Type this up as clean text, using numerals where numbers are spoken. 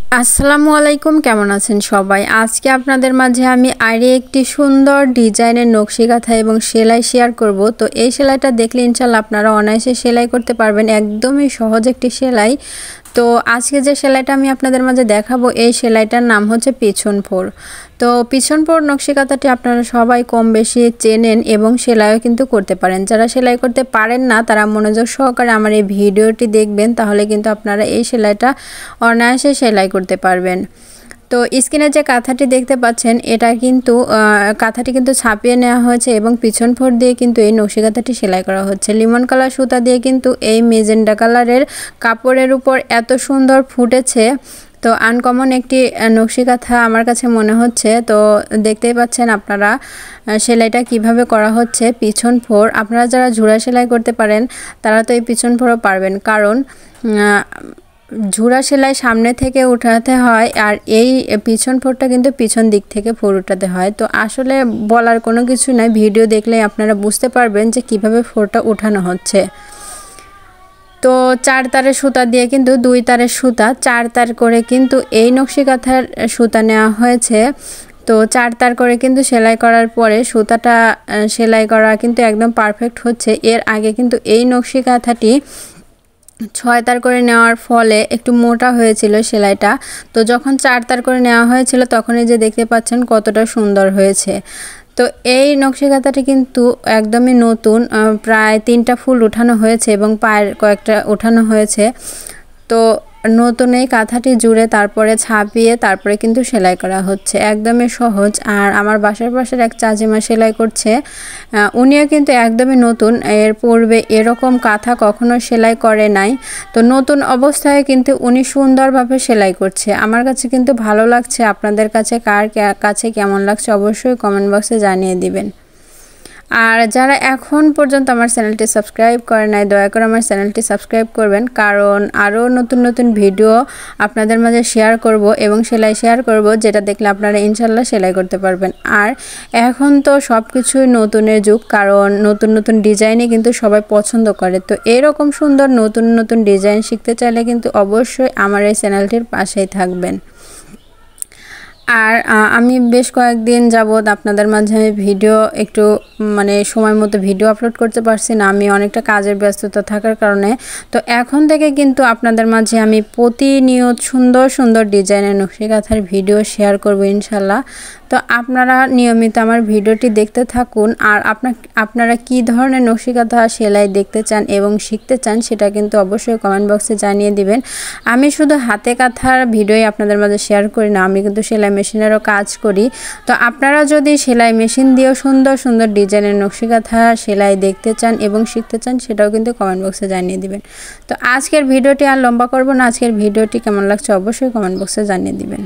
আসসালামু আলাইকুম, কেমন আছেন সবাই? আজকে আপনাদের মাঝে আমি আরও একটি সুন্দর ডিজাইনের নকশি কাঁথা এবং সেলাই শেয়ার করব। তো এই সেলাইটা দেখলে ইনশাল্লাহ আপনারা অনায়াসে সেলাই করতে পারবেন, একদমই সহজ একটি সেলাই। তো আজকে যে সেলাইটা আমি আপনাদের মাঝে দেখাবো, এই সেলাইটার নাম হচ্ছে পিছন ফোর। তো পিছন ফোর নকশি কাঁথাটি আপনারা সবাই কম বেশি চেনেন এবং সেলাইও কিন্তু করতে পারেন। যারা সেলাই করতে পারেন না তারা মনোযোগ সহকারে আমার এই ভিডিওটি দেখবেন, তাহলে কিন্তু আপনারা এই সেলাইটা অনায়াসে সেলাই করতে পারবেন। তো স্ক্রিনে যে কাঁথাটি দেখতে পাচ্ছেন, এটা কিন্তু কাঁথাটি কিন্তু ছাপিয়ে নেওয়া হয়েছে এবং পিছন ফোর দিয়ে কিন্তু এই নকশি কাঁথাটি সেলাই করা হচ্ছে। লিমন কালার সুতা দিয়ে কিন্তু এই মেজেন্ডা কালারের কাপড়ের উপর এত সুন্দর ফুটেছে। তো আনকমন একটি নকশি কাঁথা আমার কাছে মনে হচ্ছে। তো দেখতেই পাচ্ছেন আপনারা সেলাইটা কিভাবে করা হচ্ছে। পিছন ফোর আপনারা যারা ঝুরা সেলাই করতে পারেন তারা তো এই পিছন ফোরও পারবেন, কারণ ঝুরা সেলাই সামনে থেকে উঠাতে হয় আর এই পিছন ফোরটা কিন্তু পিছন দিক থেকে ফোর উঠাতে হয়। তো আসলে বলার কোনো কিছু নাই, ভিডিও দেখলেই আপনারা বুঝতে পারবেন যে কিভাবে ফোরটা উঠানো হচ্ছে। তো 4 তারের সুতা দিয়ে কিন্তু 2 তারের সুতা 4 তার করে কিন্তু এই নকশি কাঁথার সুতা নেওয়া হয়েছে। তো 4 তার করে কিন্তু সেলাই করার পরে সুতাটা সেলাই করা কিন্তু একদম পারফেক্ট হচ্ছে। এর আগে কিন্তু এই নকশি কাঁথাটি 6 তার করে নেওয়ার ফলে একটু মোটা হয়েছিল সেলাইটা। তো যখন 4 তার করে নেওয়া হয়েছিল তখনই যে দেখতে পাচ্ছেন কতটা সুন্দর হয়েছে। তো এই নকশি কাঁথাটি কিন্তু একদমই নতুন, প্রায় 3টা ফুল উঠানো হয়েছে এবং পায়ের কয়েকটা উঠানো হয়েছে। তো নতুন এই কাঁথাটি জুড়ে তারপরে ছাপিয়ে তারপরে কিন্তু সেলাই করা হচ্ছে, একদমই সহজ। আর আমার বাসার পাশের এক চাচিমা সেলাই করছে, উনিও কিন্তু একদমই নতুন, এর পূর্বে এরকম কাঁথা কখনো সেলাই করে নাই। তো নতুন অবস্থায় কিন্তু উনি সুন্দরভাবে সেলাই করছে। আমার কাছে কিন্তু ভালো লাগছে। আপনাদের কাছে কার কাছে কেমন লাগছে অবশ্যই কমেন্ট বক্সে জানিয়ে দিবেন। আর যারা এখন পর্যন্ত আমার চ্যানেলটি সাবস্ক্রাইব করে নাই, দয়া করে আমার চ্যানেলটি সাবস্ক্রাইব করবেন, কারণ আরও নতুন নতুন ভিডিও আপনাদের মাঝে শেয়ার করব এবং সেলাই শেয়ার করব, যেটা দেখলে আপনারা ইনশাল্লাহ সেলাই করতে পারবেন। আর এখন তো সব কিছুই নতুনের যুগ, কারণ নতুন নতুন ডিজাইনই কিন্তু সবাই পছন্দ করে। তো এরকম সুন্দর নতুন নতুন ডিজাইন শিখতে চাইলে কিন্তু অবশ্যই আমার এই চ্যানেলটির পাশেই থাকবেন। আর আমি বেশ কয়েকদিন যাবৎ আপনাদের মাঝে ভিডিও একটু সময় মতো ভিডিও আপলোড করতে পারছি না, আমি অনেকটা কাজের ব্যস্ততা থাকার কারণে। তো এখন থেকে কিন্তু আপনাদের মাঝে আমি প্রতিনিয়ত সুন্দর সুন্দর ডিজাইনের নকশি কাঁথার ভিডিও শেয়ার করব ইনশাল্লাহ। তো আপনারা নিয়মিত আমার ভিডিওটি দেখতে থাকুন। আর আপনারা কি ধরনের নকশি কাঁথা সেলাই দেখতে চান এবং শিখতে চান সেটা কিন্তু অবশ্যই কমেন্ট বক্সে জানিয়ে দিবেন। আমি শুধু হাতে কাঁথার ভিডিওই আপনাদের মাঝে শেয়ার করি না, আমি কিন্তু সেলাই মেশিনেরও কাজ করি। তো আপনারা যদি সেলাই মেশিন দিয়েও সুন্দর সুন্দর ডিজাইনের নকশি কাঁথা সেলাই দেখতে চান এবং শিখতে চান সেটাও কিন্তু কমেন্ট বক্সে জানিয়ে দিবেন। তো আজকের ভিডিওটি আর লম্বা করব না, আজকের ভিডিওটি কেমন লাগছে অবশ্যই কমেন্ট বক্সে জানিয়ে দিবেন।